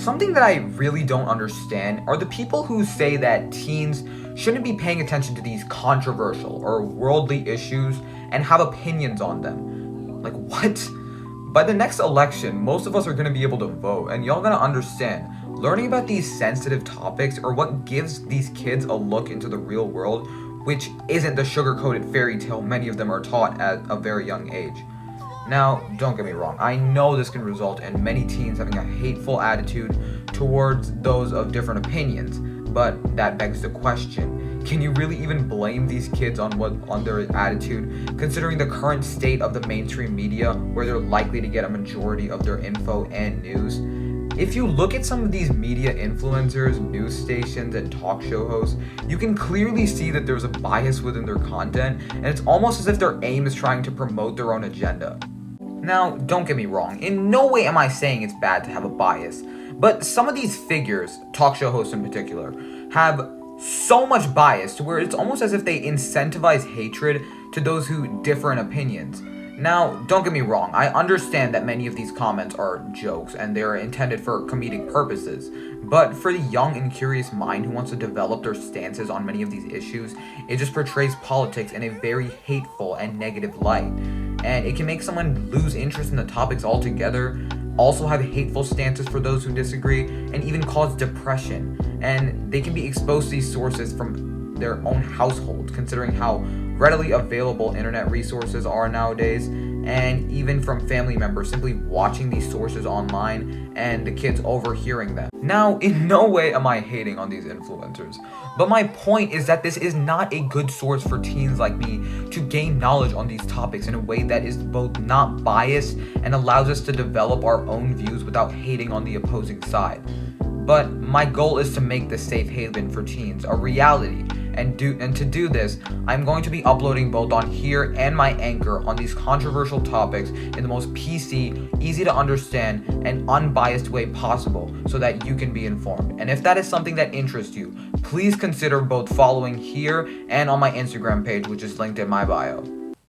something that I really don't understand are the people who say that teens shouldn't be paying attention to these controversial or worldly issues and have opinions on them. Like, what? By the next election, most of us are going to be able to vote, and y'all gotta understand, learning about these sensitive topics are what gives these kids a look into the real world, which isn't the sugar-coated fairy tale many of them are taught at a very young age. Now, don't get me wrong, I know this can result in many teens having a hateful attitude towards those of different opinions, but that begs the question, can you really even blame these kids on their attitude, considering the current state of the mainstream media, where they're likely to get a majority of their info and news? If you look at some of these media influencers, news stations, and talk show hosts, you can clearly see that there's a bias within their content, and it's almost as if their aim is trying to promote their own agenda. Now, don't get me wrong, in no way am I saying it's bad to have a bias, but some of these figures, talk show hosts in particular, have so much bias to where it's almost as if they incentivize hatred to those who differ in opinions. Now, don't get me wrong, I understand that many of these comments are jokes and they're intended for comedic purposes, but for the young and curious mind who wants to develop their stances on many of these issues, it just portrays politics in a very hateful and negative light, and it can make someone lose interest in the topics altogether, also have hateful stances for those who disagree, and even cause depression, and they can be exposed to these sources from their own household, considering how readily available internet resources are nowadays, and even from family members simply watching these sources online and the kids overhearing them. Now, in no way am I hating on these influencers, but my point is that this is not a good source for teens like me to gain knowledge on these topics in a way that is both not biased and allows us to develop our own views without hating on the opposing side. But my goal is to make the safe haven for teens a reality, and to do this, I'm going to be uploading both on here and my Anchor on these controversial topics in the most PC, easy to understand, and unbiased way possible so that you can be informed. And if that is something that interests you, please consider both following here and on my Instagram page, which is linked in my bio.